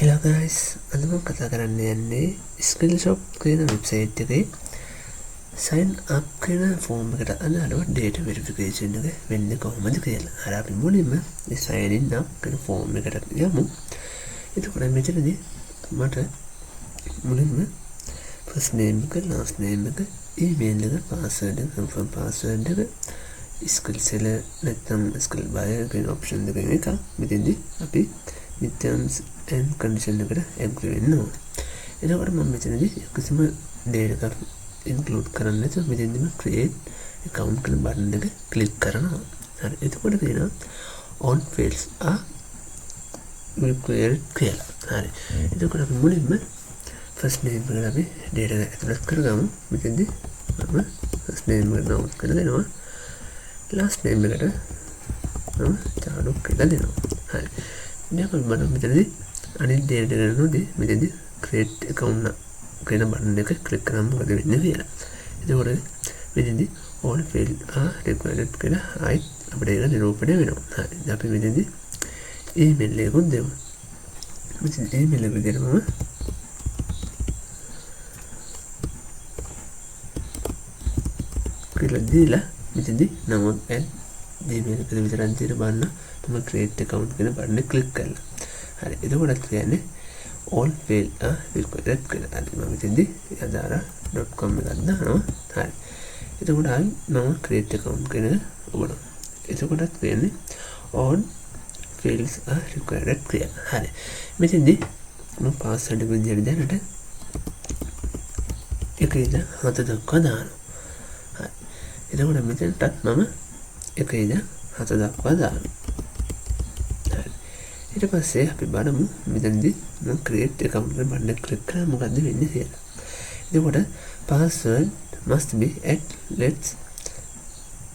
Hello guys, අද මම කතා කරන්න යන්නේ Skillshop කියන වෙබ්සයිට් එකේ sign up කියන ෆෝම් එකට අදාළව data verification එක වෙන්නේ කොහොමද කියලා. අර අපි මුලින්ම මේ sign in up කියන ෆෝම් එකට යමු. එතකොට මෙතනදී මට මුලින්ම first name එක, last name එක, email එක, password එක, confirm password එක, skill seller නැත්නම් skill buyer කියන option දෙකෙන් එක මෙතෙන්දී අපි terms and condition එකට agree වෙන්න ඕනේ. එතකොට මම මෙතනදී කිසිම data එකක් include කරන්නේ නැතුව මෙතනදීම create account කියන බටන් එක click කරනවා. හරි. එතකොට කියනවා all fields are required කියලා. හරි. එතකොට අපි මුලින්ම first name එකට අපි data එක ඇතුළත් කරගමු. මෙතනදී මම first name එක download කරලා දෙනවා. last name එකට මම චාඩු කියලා දෙනවා. හරි. දැන් අපි මෙතනදී අනිත් data එක නෝදී මෙතනදී create account කියන බටන් එක click කරාම මොකද වෙන්නේ කියලා. එතකොට මෙතනදී all fields are required කියලා ආයිත් අපිට ඒක නිරූපණය වෙනවා. හරි. දැන් අපි මෙතනදී email එකක් දෙමු. මෙතන email එක විදිහට මම කියලා දීලා මෙතනදී නම add email එකට විතරක් තියෙන බලන්න තමයි create account කියන බටන් එක click කරලා. හරි. එතකොට කියන්නේ all fields are required කියලා. හරි. මම මෙතනදී yadara.com එකක් දානවා. හරි. එතකොට ආයි මම create account කියන උගනවා. එතකොටත් කියන්නේ all fields are required කියලා. හරි. මෙතනදී මම password එක විදිහට දැනට එකේද හත දක්වා දානවා. හරි. එතකොට මෙතනටත් මම එකේද හත දක්වා දානවා. ඊට පස්සේ අපි බලමු මෙතනදී මම create account එක බටන් එක click කරලා මොකද්ද වෙන්නේ කියලා. එතකොට password must be at least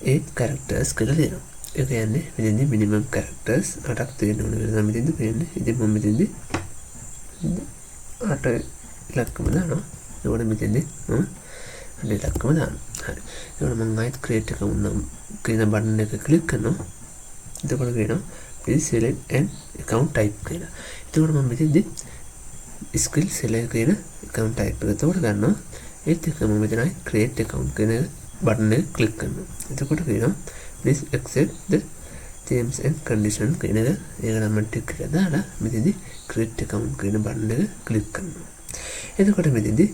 8 characters කියලා දෙනවා. ඒ කියන්නේ මෙතනදී minimum characters 8ක් තියෙන්න ඕන කියලා තමයි මෙතනදී කියන්නේ. ඉතින් මම මෙතනදී 8 ඉලක්කම දානවා. එතකොට මෙතනදී මම 8 ඉලක්කම දානවා. හරි. එතකොට මම ආයෙත් create account කියන බටන් එක click කරනවා. එතකොට කියනවා please select an account type කියලා. එතකොට මම මෙතනදී skill select කියන account type එක තෝර ගන්නවා. ඒත් එක්කම මම මෙතනයි create account කියන බටන් එක click කරනවා. එතකොට කියනවා please accept the terms and conditions කියන එක ඒක නම් ටික එක දාලා මෙතනදී create account කියන බටන් එක click කරනවා. එතකොට මෙතනදී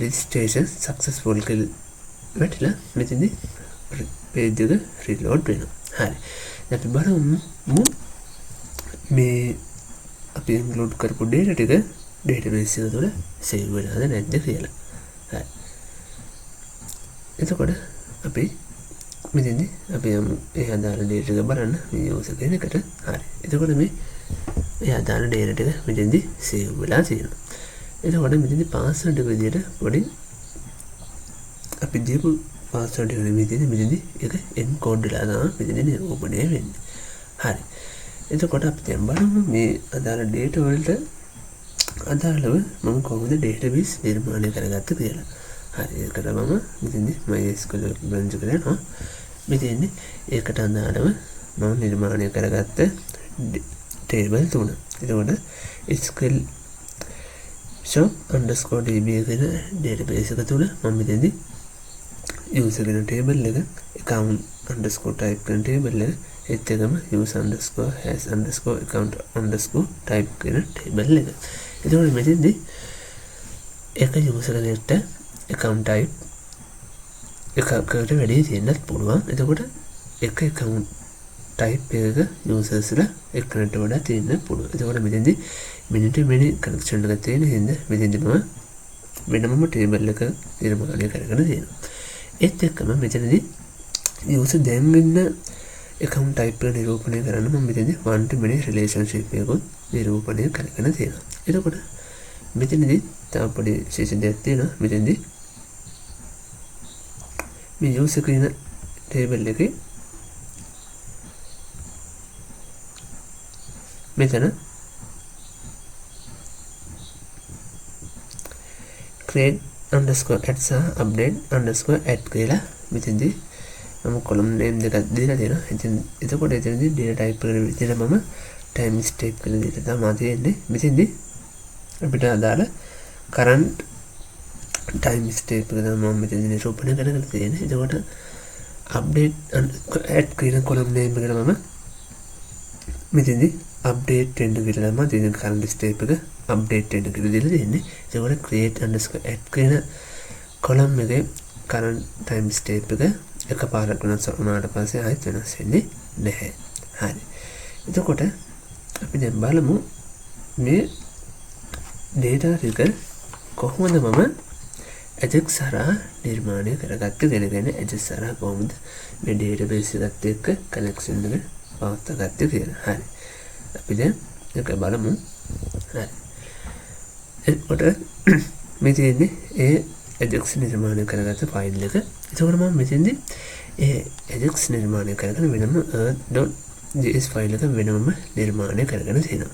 registration successful කියලා වැටිලා මෙතනදී page එක reload වෙනවා. හරි. දැන් අපි බලමු මේ අපි ඉන්ක්ලූඩ් කරපු data ටික database එක තුළ save වෙලාද නැද්ද කියලා. හරි. එතකොට අපි මෙතනදී අපි ඒ අදාළ data ටික බලන්න මේ user කෙනෙකුට. හරි. එතකොට මේ ඒ අදාළ data ටික මෙතනදී save වෙලා තියෙනවා. එතකොට මෙතනදී password එක විදිහට පොඩි අපි දීපු password එක මෙතනදී ඒක encode වෙලා තමයි මෙතනදී නිරූපණය වෙන්නේ. හරි. එතකොට අපි දැන් බලමු මේ අදාළ data වලට අදාළව මම කොහොමද database නිර්මාණය කරගත්තේ කියලා. හරි. ඒකට මම මෙතනදී MySQL branch එකට යනවා. මෙතනදී ඒකට අදාළව මම නිර්මාණය කරගත්ත table තුන. එතකොට SQL shop_db කියන database එක තුල මම මෙතනදී user කියන table එක account_type කියන table එක ඒත් එකම use_has_account_type කියන table එක. එතකොට මෙතනදී එක user කෙනෙක්ට account type එකකට වැඩි තියෙන්නත් පුළුවන්. එතකොට එක account type එකක usersලා එකකට වඩා තියෙන්න පුළුවන්. එතකොට මෙතනදී minute connection එක තියෙන හින්දා මෙතනදී මම වෙනමම table එක නිර්මාණය කරගෙන තියෙනවා. ඒත් එක්කම මෙතනදී user දැන් ඉන්න account type එක නිරූපණය කරන්න මම මෙතනදී one to many relationship එකක් නිරූපණය කරගෙන තියෙනවා. එතකොට මෙතනදී තව පොඩි විශේෂ දෙයක් තියෙනවා. මෙතනදී මේ user කියන table එකේ මෙතන create_add සහ update_add කියලා මෙතනදී මම column name දෙකක් දීලා දෙනවා. ඉතින් එතකොට එතනදී data type එකට විදිහට මම time step කියලා දීලා තමයි තියෙන්නේ. මෙතනදී අපිට අදාළ කරන්ට් ටයිම් ස්ටේප් එක තමයි මම මෙතන නිරූපණය කරගෙන තියෙන්නේ. එතකොට අප්ඩේට් ඇඩ් කියන කොලම් නේම් එකට මම මෙතනදී අප්ඩේට් වෙන්න කියලා තමයි තියෙන කරන්ට් ස්ටේප් එක අප්ඩේට් වෙන්න කියලා දීලා තියෙන්නේ. එතකොට create underscore add කියන කොලම් එකේ කරන්ට් ටයිම් ස්ටේප් එක එකපාරට වෙනස් වුණාට පස්සේ ආයෙත් වෙනස් වෙන්නේ නැහැ. හරි. එතකොට අපි දැන් බලමු මේ data ටික කොහොමද මම Ajax හරහා නිර්මාණය කරගත්තේ කියන Ajax හරහා කොහොමද මේ database එකත් එක්ක connection එක පවත්වාගත්තේ කියලා. හරි. අපි දැන් ඒක බලමු. හරි. එතකොට මේ තියෙන්නේ ඒ Ajax නිර්මාණය කරගත්ත ෆයිල් එක. එතකොට මම මෙතෙන්දී ඒ Ajax නිර්මාණය කරගෙන වෙනම earth.js ෆයිල් එක වෙනම නිර්මාණය කරගෙන තියෙනවා.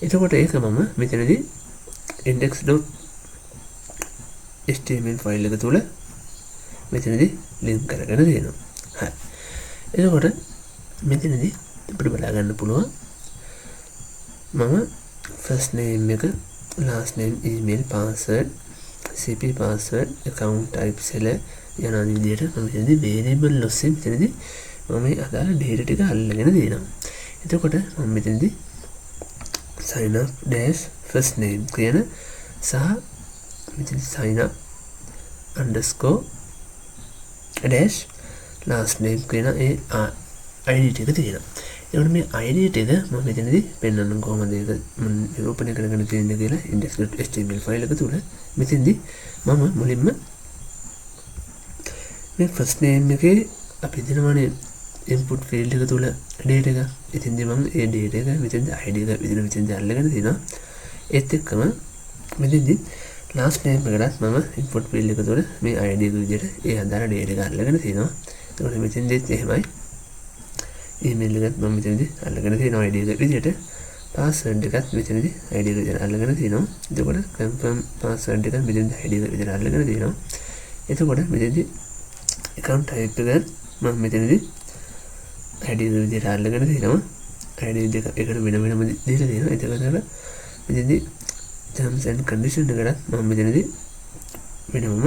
එතකොට ඒක මම මෙතනදී index.html ෆයිල් එක තුල මෙතනදී ලින්ක් කරගෙන තියෙනවා. හරි. එතකොට මෙතනදී අපිට බලා ගන්න පුළුවන් මම first name එක last name email password cp password account type සෙල යන විදිහට මම මෙතනදී variable ඔස්සේ මෙතනදී මම මේ අදාළ data ටික අල්ලගෙන දෙනවා. එතකොට මම මෙතනදී sign up dash first name කියන සහ මෙතන sign up underscore dash last name කියන ඒ ID ටික තියෙනවා. එතකොට මේ ID ටික මම මෙතනදී පෙන්වන්න කොහොමද ඒක නිරූපණය කරගෙන තියෙන්නේ කියලා index.html ෆයිල් එක තුල මෙතනදී මම මුලින්ම මේ first name එකේ අපි දෙනවනේ input field එක තුල data එක. ඉතින්දී මම ඒ data එක මෙතනදී ID එක විදිහට මෙතනදී අල්ලගෙන තිනවා. ඒත් එක්කම මෙතනදී last name එකකට මම input field එක තුල මේ ID එක විදිහට ඒ අදාළ data එක අල්ලගෙන තිනවා. එතකොට මෙතනදීත් එහෙමයි. email එකත් මම මෙතනදී අල්ලගෙන තිනවා ID එක විදිහට. password එකත් මෙතනදී ID එක විදිහට අල්ලගෙන තිනවා. එතකොට confirm password එකත් මෙතනදී ID එක විදිහට අල්ලගෙන තිනවා. එතකොට මෙතනදී account type එක මම මෙතනදී ID එක විදිහට අල්ලගෙන තිනවා. ID දෙක එකට වෙන වෙනම දීලා තියෙනවා. එතකොට මෙතනදී terms and condition එකකට මම මෙතනදී වෙනම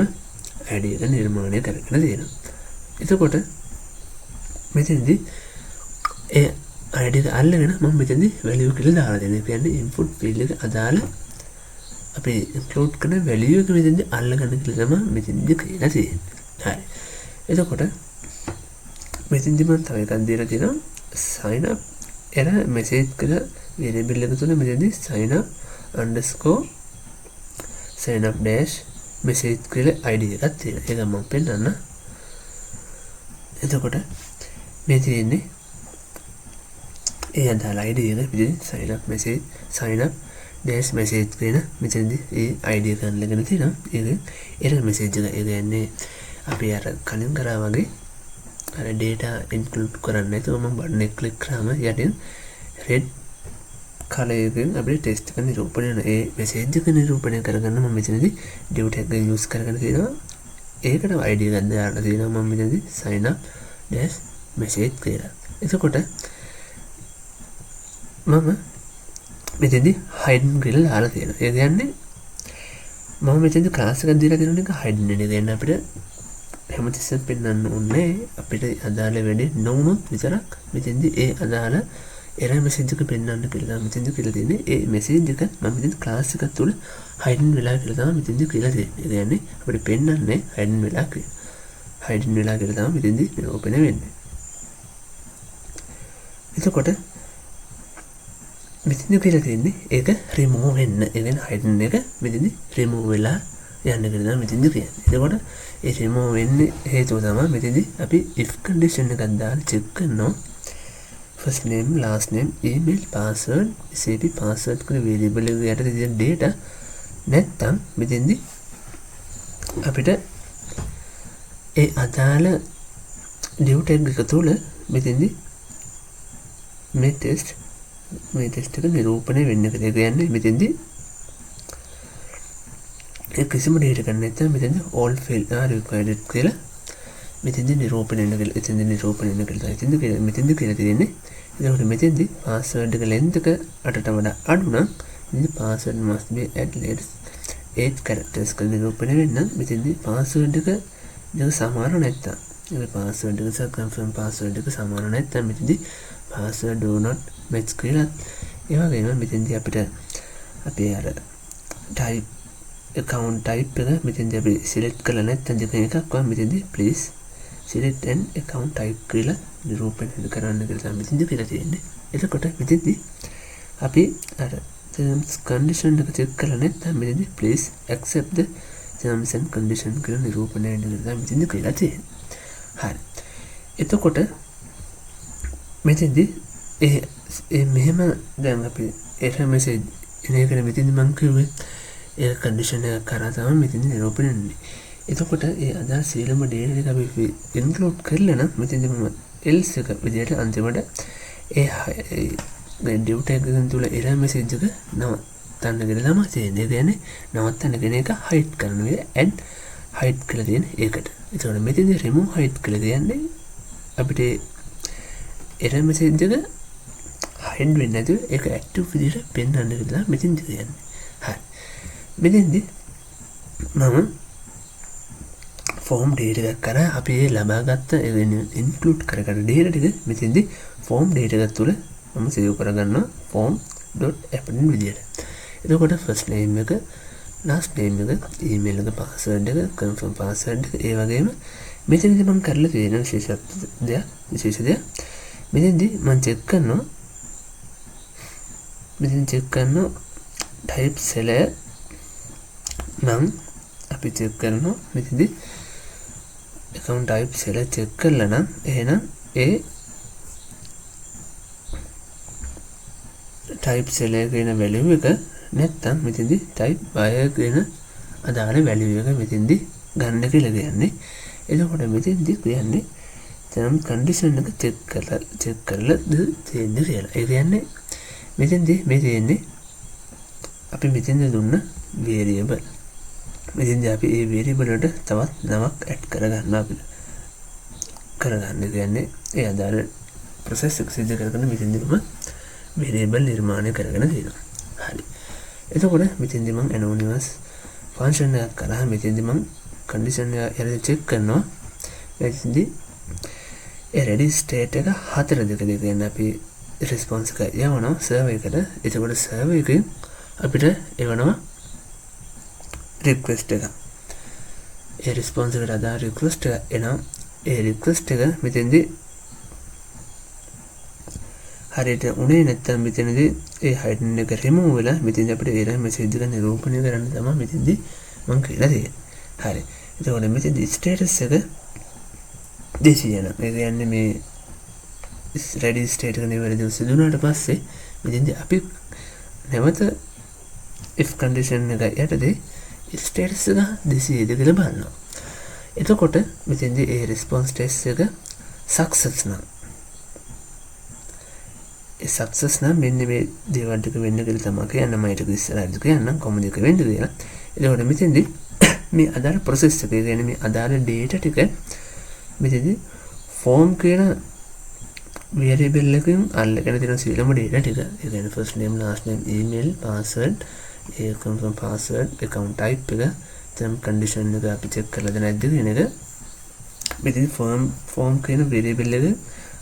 ID එක නිර්මාණය කරගෙන තියෙනවා. එතකොට මෙතනදී ඒ ID එක අල්ලගෙන මම මෙතනදී value කියලා දාලා දෙනවා. ඒ කියන්නේ input field එක අදාළ අපි include කරන value එක මෙතනදී අල්ලගෙන කියලා තමයි මෙතනදී කියලා තියෙන්නේ. හරි. එතකොට මෙතනදී මම තව එකක් දීලා තියෙනවා sign up error message කියලා variable එක තුල මෙතනදී sign up underscore sign up dash message කියලා ID එකක් තියෙනවා. ඒක මම පෙන්නන්න. එතකොට මේ තියෙන්නේ ඒ අදාළ ID එක විදිහට sign up message sign up dash message කියන මෙතනදී ඒ ID එක අල්ලගෙන තියෙනවා. ඒක error message එක. ඒ කියන්නේ අපි අර කලින් කරා වගේ අර data include කරන්නේ නැතුව මම බටන් එක ක්ලික් කරාම යටින් red color එකෙන් අපිට text එක නිරූපණය වෙන ඒ message එක නිරූපණය කරගන්න මම මෙතනදී div tag එක use කරගෙන තියෙනවා. ඒකට ID එකක් දාලා තියෙනවා මම මෙතනදී sign up dash message කියලා. එතකොට මම මෙතනදී hidden කියලා දාලා තියෙනවා. ඒ කියන්නේ මම මෙතනදී class එකක් දීලා තියෙන එක hidden වෙන. ඒ කියන්නේ අපිට හැමතිස්සෙම පෙන්වන්න ඕනේ අපිට අදාළ වෙන්නේ නොවුනොත් විතරක් මෙතෙන්දී ඒ අදාළ error message එක පෙන්වන්න කියලා මෙතෙන්දී කියලා තියෙන්නේ. ඒ message එක මම මෙතෙන්දී class එක තුල hidden වෙලා කියලා තමයි මෙතෙන්දී කියලා තියෙන්නේ. ඒ කියන්නේ අපිට පෙන්වන්නේ hidden වෙලා කියලා. hidden වෙලා කියලා තමයි මෙතෙන්දී නිරූපණය වෙන්නේ. එතකොට මෙතෙන්දී කියලා තියෙන්නේ ඒක remove වෙන්න. ඒ කියන්නේ hidden එක මෙතෙන්දී remove වෙලා යන්න කියලා මෙතෙන්දී කියන්නේ. එතකොට ඒ remove වෙන්නේ හේතුව තමයි මෙතෙන්දී අපි if condition එකක් දාලා check කරනවා. first name last name email password cp password කියන variable එක යටතේ තියෙන data නැත්තම් මෙතෙන්දී අපිට ඒ අදාළ div tag එක තුල මෙතෙන්දී මේ test එක නිරූපණය වෙන්න කියලා. ඒ කියන්නේ මෙතෙන්දී ඒ කිසිම data එකක් නැත්නම් මෙතෙන්දී all field are required කියලා මෙතෙන්දී නිරූපණය වෙන්න කියලා. එතෙන්දී නිරූපණය වෙන්න කියලා. මෙතෙන්දී කියලා තියෙන්නේ. ඒකට මෙතෙන්දී password එක length එක 8ට වඩා අඩු නම් මෙතනදී password must be at least 8 characters කියලා නිරූපණය වෙන්න මෙතනදී password එක දෙක සමාන නැත්තම් ඒ password එක සහ confirm password එක සමාන නැත්තම් මෙතනදී password do not match කියලා ඒ වගේම මෙතනදී අපිට අපේ අර type account type එක මෙතනදී අපි select කරලා නැත්තම් දෙක එකක් වань මෙතනදී please select an account type කියලා නිරූපණය කරන්න කියලා මෙතනදී කියලා තියෙන්නේ. එතකොට මෙතනදී අපි අර terms condition එක check කරලා නැත්නම් මෙතනදී please accept the terms and condition කියලා නිරූපණය වෙන්න කියලා මෙතනදී කියලා තියෙනවා. හරි. එතකොට මෙතනදී ඒ මෙහෙම දැන් අපි error message එන එකට මෙතනදී මම කිව්වේ ඒ condition එක කරා තමයි මෙතනදී නිරූපණය වෙන්නේ. එතකොට ඒ අදාළ සියලුම data ටික අපි include කරලා නම් මෙතනදී මම else එක විදිහට අන්තිමට ඒ div tag එකෙන් තුල error message එක නවත්තන්න කියලා තමයි තියෙන්නේ. ඒ කියන්නේ නවත්තන්න කියන එක hide කරන විදිහ add hide කියලා තියෙන ඒකට. ඒතකොට මෙතනදී remove hide කියලා කියන්නේ අපිට error message එක hide වෙන්නේ නැතුව ඒක active විදිහට පෙන්වන්න කියලා මෙතනදී කියන්නේ. හරි. මෙතනදී මම form data එකක් කරා අපි ලබාගත්ත include කරගන්න data ටික මෙතනදී form data එක තුල මම save කරගන්නවා form.append විදියට. එතකොට first name එක last name එක email එක password එක confirm password එක ඒ වගේම මෙතනදී මම කරලා තියෙන විශේෂ දෙයක් මෙතනදී මම check කරනවා type seller නම් අපි check කරනවා මෙතනදී account type seller check කරලා නම් එහෙනම් ඒ type seller කියන value එක නැත්තම් මෙතනදී type buyer කියන අදාළ value එක මෙතනදී ගන්න කියලා කියන්නේ. එතකොට මෙතනදී කියන්නේ term condition එක check කරලා තියෙන්නේ කියලා. ඒ කියන්නේ මෙතනදී මේ තියෙන්නේ අපි මෙතනදී දුන්න variable. මෙතනදී අපි මේ variable වලට තවත් නමක් add කරගන්නවා අපිට. කරගන්න කියන්නේ ඒ අදාළ process එක සිදු කරගෙන මෙතනදීම variable නිර්මාණය කරගෙන තියෙනවා. හරි. එතකොට මෙතෙන්දී මම anonymous function එකක් කරා මෙතෙන්දී මම condition එක check කරනවා. මෙතෙන්දී ඒ ready state එක 4 දෙක කියන්නේ අපි response එක යවනවා server එකට. එතකොට server එකෙන් අපිට එවනවා request එක. ඒ response එකට අදාළ request එක එනවා. ඒ request එක මෙතෙන්දී හරියට උනේ නැත්තම් මෙතනදී ඒ hidden එක remove වෙලා මෙතනදී අපිට error message එක නිරූපණය කරන්න තමයි මෙතනදී මම කියලා තියෙන්නේ. හරි. එතකොට මෙතනදී status එක දෙසියන. ඒ කියන්නේ මේ ready state එක නිවැරදිව සිදු වුණාට පස්සේ මෙතනදී අපි නැවත if condition එක යටතේ status එක 200 කියලා බලනවා. එතකොට මෙතනදී ඒ response test එක success නම් success නම් මෙන්න මේ දේවල් ටික වෙන්න කියලා තමයි කියන්න මම ඊට ඉස්සරහට කියන්නම් කොහොමද ඒක වෙන්නේ කියලා. එතකොට මෙතෙන්දී මේ අදාළ process එක කියන්නේ මේ අදාළ data ටික මෙතෙන්දී form කියන variable එකකින් අල්ලගෙන තියෙන සියලුම data ටික ඒ කියන්නේ first name last name email password ඒ confirm password account type එක term condition එක අපි check කරලාද නැද්ද කියන එක මෙතෙන්දී form කියන variable එක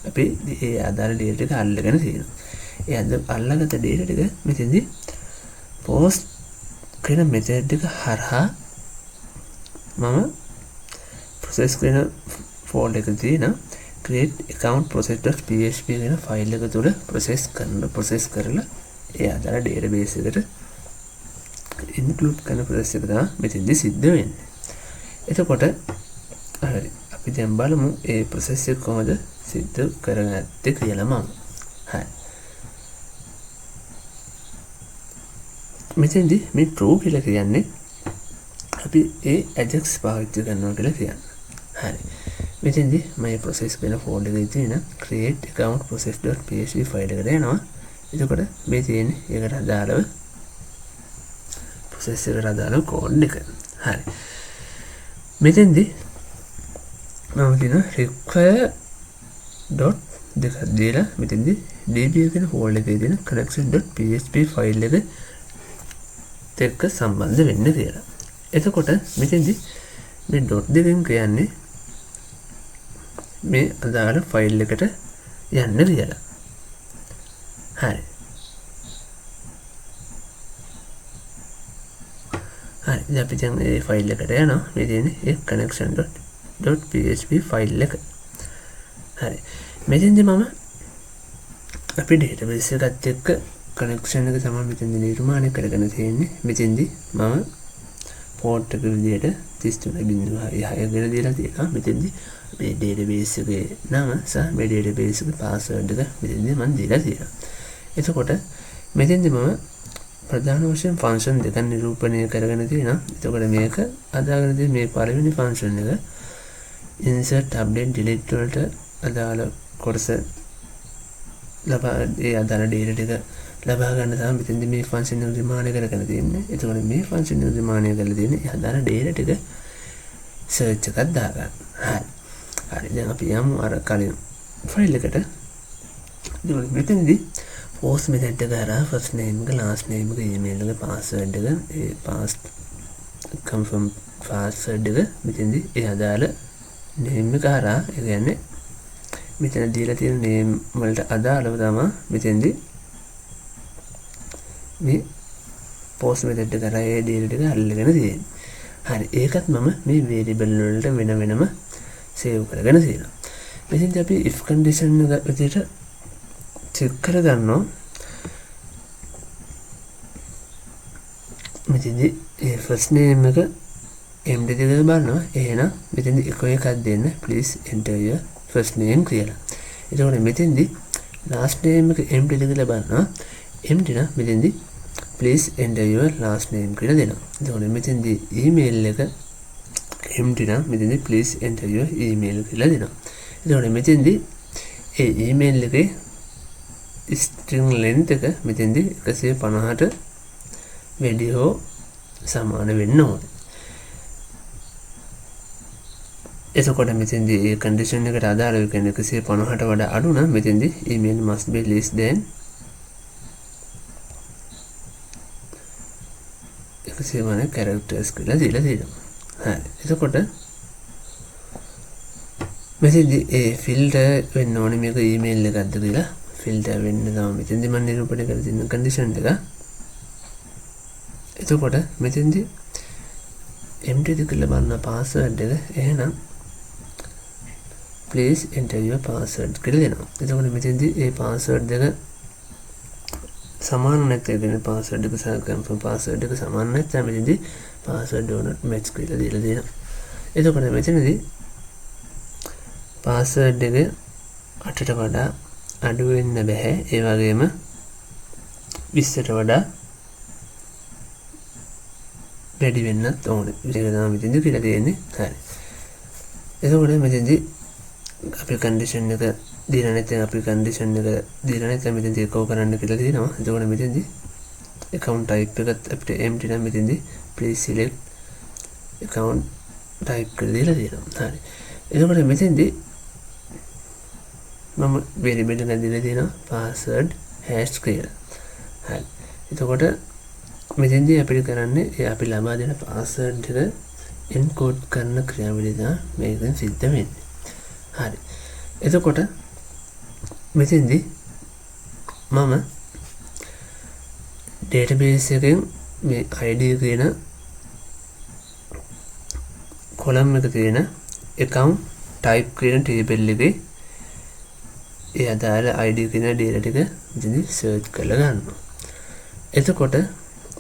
අපි ඒ ආදාළ data ටික අල්ලගෙන තියෙනවා. ඒ අල්ලගත්ත data ටික මෙතෙන්දී post කියන method එක හරහා මම process කරන folder එක තියෙන create account process.php කියන file එක තුල process කරලා ඒ ආදාළ database එකට include කරන process එක තමයි මෙතෙන්දී සිද්ධ වෙන්නේ. එතකොට හරි අපි දැන් බලමු ඒ process එක කොහොමද සිද්ධ කරගත්තේ කියලා මම. හරි. මෙතෙන්දී මේ true කියලා කියන්නේ අපි ඒ ajax පාවිච්චි කරනවා කියලා කියන්නේ. හරි. මෙතෙන්දී මම මේ process කරන folder එකේ තියෙන create account process.php file එකට යනවා. එතකොට මේ තියෙන්නේ ඒකට අදාළව process එකට අදාළව code එක. හරි. මෙතෙන්දී මම කියන require dot දෙකක් දීලා මෙතෙන්දී db කියන folder එකේ තියෙන connection.php file එක එක්ක සම්බන්ධ වෙන්න කියලා. එතකොට මෙතෙන්දි මේ ඩොට් දෙකෙන් කියන්නේ මේ අදාළ ෆයිල් එකට යන්න කියලා. හරි. හරි. දැන් අපි දැන් මේ ෆයිල් එකට යනවා. මේ තියෙන්නේ ඒ connection.php ෆයිල් එක. හරි. මෙතෙන්දි මම අපි database එකත් එක්ක connection එක තමයි මෙතෙන්දි නිර්මාණය කරගෙන තියෙන්නේ. මෙතෙන්දි මම port එක විදියට 33.6 ගෙන දීලා තියෙනවා. මෙතෙන්දි මේ database එකේ නම සහ මේ database එකේ password එක මෙතෙන්දි මම දීලා තියෙනවා. එතකොට මෙතෙන්දි මම ප්‍රධාන වශයෙන් ෆන්ක්ෂන් දෙකක් නිරූපණය කරගෙන තියෙනවා. එතකොට මේක අදාගෙන තියෙන මේ පළවෙනි ෆන්ක්ෂන් එක insert update delete වලට අදාළ කොටස ලබා ඒ අදාළ data ටික ලබා ගන්න තමයි මෙතෙන්දි මේ ෆන්ක්ෂන් එක නිර්මාණය කරගෙන තියෙන්නේ. එතකොට මේ ෆන්ක්ෂන් එක නිර්මාණය කරලා තියෙන්නේ ඒ අදාළ data ටික search එකක් දාගන්න. හරි. දැන් අපි යමු අර කලින් ෆයිල් එකට. එතකොට මෙතෙන්දි post method එක හරහා first name එක last name එක email එක password එක ඒ confirm password එක මෙතෙන්දි ඒ අදාළ name එක හරහා ඒ කියන්නේ මෙතන දීලා තියෙන name වලට අදාළව තමයි මෙතෙන්දි මේ post method එක හරහා ඒ data ටික අල්ලගෙන තියෙන්නේ. හරි. ඒකත් මම මේ variable වලට වෙන වෙනම save කරගෙන තියෙනවා. මෙතෙන්දි අපි if condition එක විදිහට check කරගන්නවා. මෙතනදි ඒ first name එක empty දෙක බලනවා. එහෙනම් මෙතනදි එකක් දෙන්න please enter your first name කියලා. එතකොට මෙතනදි last name එක empty දෙක බලනවා. empty නම් මෙතනදි please enter your last name කියලා දෙනවා. එතකොට මෙතනදි email එක empty නම් මෙතනදි please enter your email කියලා දෙනවා. එතකොට මෙතනදි ඒ email එකේ string length එක මෙතෙන්දි 150ට වැඩි හෝ සමාන වෙන්න ඕනේ. එතකොට මෙතෙන්දි ඒ condition එකට අදාළව කියන්නේ 150ට වඩා අඩු නම් මෙතෙන්දි email must be less than 150 characters කියලා දීලා තියෙනවා. හරි. එතකොට මෙතෙන්දි ඒ filter වෙන්න ඕනේ මේක email එකක්ද කියලා filter වෙන්න තමයි මෙතෙන්දි මම නිරූපණය කරලා තියෙන condition එක. එතකොට මෙතෙන්දි empty කියලා බලන password එක එහෙනම් please enter your password කියලා දෙනවා. එතකොට මෙතෙන්දි ඒ password දෙක සමාන නැත්නම් password එක සහ confirm password එක සමාන නැත්නම් මෙතෙන්දි password do not match කියලා දීලා දෙනවා. එතකොට මෙතනදී password එක 8ට වඩා අඩු වෙන්න බෑ. ඒ වගේම 20ට වඩා වැඩි වෙන්නත් ඕනේ. ඒක තමයි මෙතෙන්දි කියලා තියෙන්නේ. හරි. එතකොට මෙතෙන්දි අපි condition එක දීලා නැත්නම් අපි condition එක දීලා නැත්නම් මෙතෙන්දි echo කරන්න කියලා තියෙනවා. එතකොට මෙතෙන්දි account type එකත් අපිට empty නම් මෙතෙන්දි please select account type කියලා දීලා තියෙනවා. හරි. එතකොට මෙතෙන්දි මම variable එකක් දීලා තියෙනවා password hash කියලා. හරි. එතකොට මෙතෙන්දී අපිට කරන්නේ අපි ලබා දෙන password එක encode කරන ක්‍රියාවලිය තමයි මේකෙන් සිද්ධ වෙන්නේ. හරි. එතකොට මෙතෙන්දී මම database එකෙන් මේ id කියන column එක තියෙන account type කියන table එකේ ඒ අදාළ id කියන data ටික මෙතනදී search කරලා ගන්නවා. එතකොට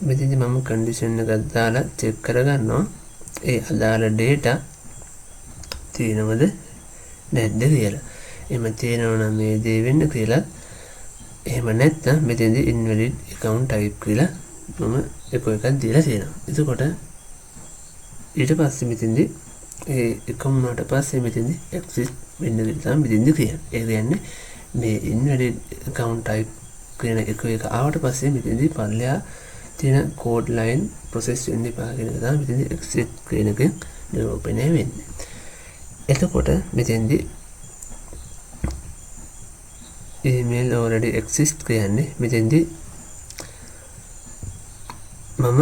මෙතනදී මම condition එකක් දාලා check කරගන්නවා ඒ අදාළ data තියෙනවද නැද්ද කියලා. එහෙම තියෙනවා නම් මේ දේ වෙන්න කියලා. එහෙම නැත්නම් මෙතනදී invalid account type කියලා මම එකක් දීලා තියෙනවා. එතකොට ඊට පස්සේ මෙතනදී ඒ එකම වුණාට පස්සේ මෙතනදී exit වෙන්න කියලා මෙතනදී කියන්නේ. ඒ කියන්නේ මේ invalid account type කියන එක ආවට පස්සේ මෙතනදී පල්ලෙහා තියෙන code line process වෙන්න එපා කියන එක තමයි මෙතනදී exit කියන එක නිරූපණය වෙන්නේ. එතකොට මෙතෙන්දී email already exist කියන්නේ මෙතෙන්දී මම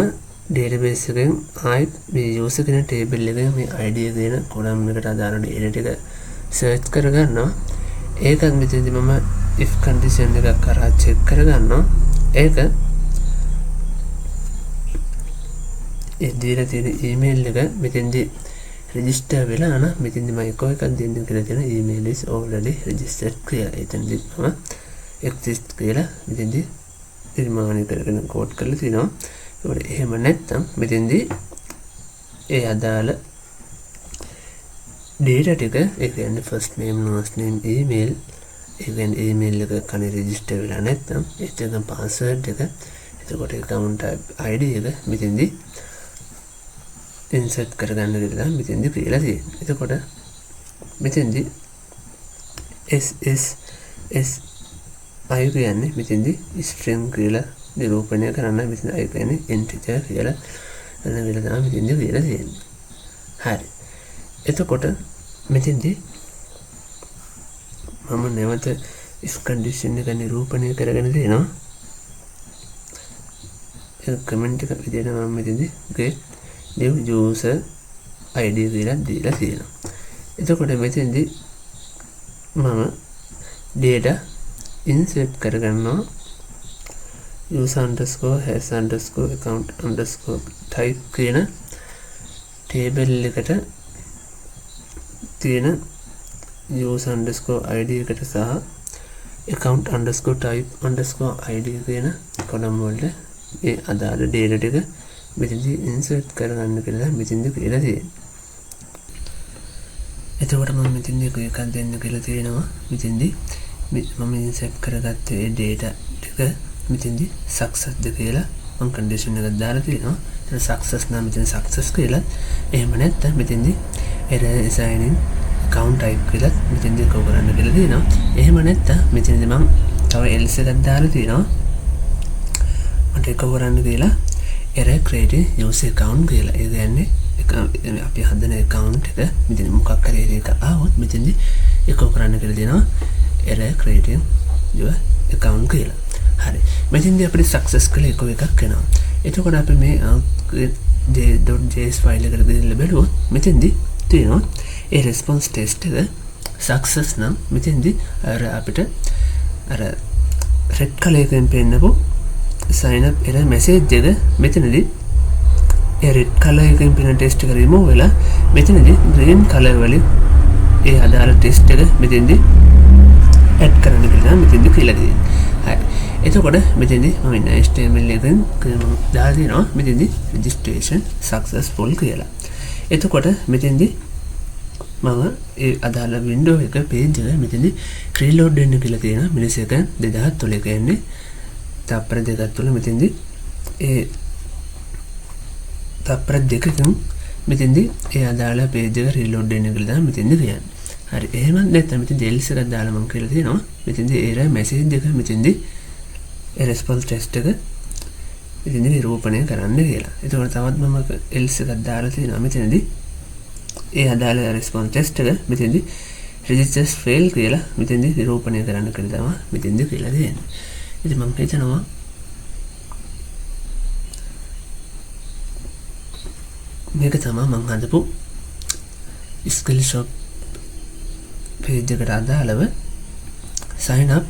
database එකෙන් ආයෙත් මේ user කෙන table එකේ මේ id කියන column එකට අදාළ data ටික search කරගන්නවා. ඒකත් මෙතනදී මම if condition එකක් කරා check කරගන්නවා. ඒක ඒ දීලා තියෙන email එක මෙතෙන්දී register වෙලා නම් මෙතෙන්දී මම එකක් දෙන්න කියලා තියෙන email is already registered කියලා. එතනදී මම exist කියලා මෙතෙන්දී නිර්මාණය කරගෙන කෝඩ් කරලා තිනවා. ඒකට එහෙම නැත්නම් මෙතෙන්දී ඒ අදාළ data ටික ඒ කියන්නේ first name last name email ඒ කියන්නේ email එක කනේ register වෙලා නැත්නම් ඒකෙන් password එක එතකොට account id එක මෙතෙන්දී insert කරගන්න කියලා මෙතෙන්දී කියලා තියෙනවා. එතකොට මෙතෙන්දී SSS I කියන්නේ මෙතෙන්දී string කියලා නිරූපණය කරන්න මෙතන I කියන්නේ integer කියලා තමයි මෙතෙන්දී කියලා තියෙන්නේ. හරි. එතකොට මෙතෙන්දී මම නැවත if condition එක නිරූපණය කරගෙන තියෙනවා. ඒ කමෙන්ට් එක විදිහට මම මෙතෙන්දී get new user id කියලා දීලා තියෙනවා. එතකොට මෙතෙන්දී මම data insert කරගන්නවා user underscore has underscore account underscore type කියන table එකට තියෙන user underscore id එකට සහ account underscore type underscore id කියන column වලට ඒ අදාළ data ටික මෙතනදී insert කරගන්න කියලා මෙතනදී කියලා තියෙනවා. එතකොට මම මෙතනදී එකක් දෙන්න කියලා තියෙනවා. මෙතනදී මම insert කරගත්ත ඒ data ටික මෙතනදී success ද කියලා මම condition එකක් දාලා තියෙනවා. ඒක success නම් මෙතන success කියලා. එහෙම නැත්නම් මෙතනදී error assigning account type කියලා මෙතනදී කව කරන්න කියලා තියෙනවා. එහෙම නැත්නම් මෙතනදී මම තව else එකක් දාලා තියෙනවා. මට ඒක කරන්න කියලා error creating user account කියලා. ඒ කියන්නේ අපි හදන account එක මෙතන මොකක් හරි එකක් ආවොත් මෙතනදී ඒක කරන්න කියලා දෙනවා error creating your account කියලා. හරි. මෙතනදී අපිට success කියලා එකක් එනවා. එතකොට අපි මේ j.js file එකට ගිහින් බලුවොත් මෙතනදී තියෙනවා ඒ response test එක success නම් මෙතනදී අර අපිට අර red color එකෙන් පෙන්නපු sign up error message එක මෙතනදී ඒ red color එකෙන් පෙන්න test එක remove වෙලා මෙතනදී green color වලින් ඒ අදාළ test එක මෙතනදී add කරන්න කියලා මෙතනදී කියලා දෙනවා. හරි. එතකොට මෙතනදී මම HTML එකෙන් දාලා දෙනවා මෙතනදී registration successful කියලා. එතකොට මෙතනදී මම ඒ අදාළ window එක page එක මෙතනදී reload වෙන්න කියලා තියෙනවා මිලිසෙකන්ඩ් 2003 කියන්නේ තප්පර දෙකක් තුළ මෙතෙන්දී ඒ තප්පර දෙකකින් මෙතෙන්දී ඒ අදාළ page එක reload වෙන්න කියලා තමයි මෙතෙන්දී කියන්නේ. හරි. එහෙම නැත්නම් මෙතෙන්දී else එකක් දාලා මම කියලා තියෙනවා. මෙතෙන්දී error message එක මෙතෙන්දී ඒ response test එක මෙතෙන්දී නිරූපණය කරන්න කියලා. ඒතකොට තවත් මම else එකක් දාලා තියෙනවා මෙතෙන්දී ඒ අදාළ response test එක මෙතෙන්දී registers fail කියලා මෙතෙන්දී නිරූපණය කරන්න කියලා තමයි මෙතෙන්දී කියලා දෙන්නේ. ඉතින් මම හිතනවා මේක තමයි මම හදපු skill shop page එකට අදාළව sign up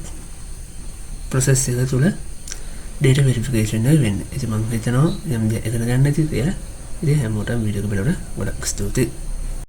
process එක තුල data verification එක වෙන්නේ. ඉතින් මම හිතනවා යම් දෙයක් ඉගෙන ගන්න ඇති කියලා. ඉතින් හැමෝටම වීඩියෝ එක බලන්න ගොඩක් ස්තුතියි.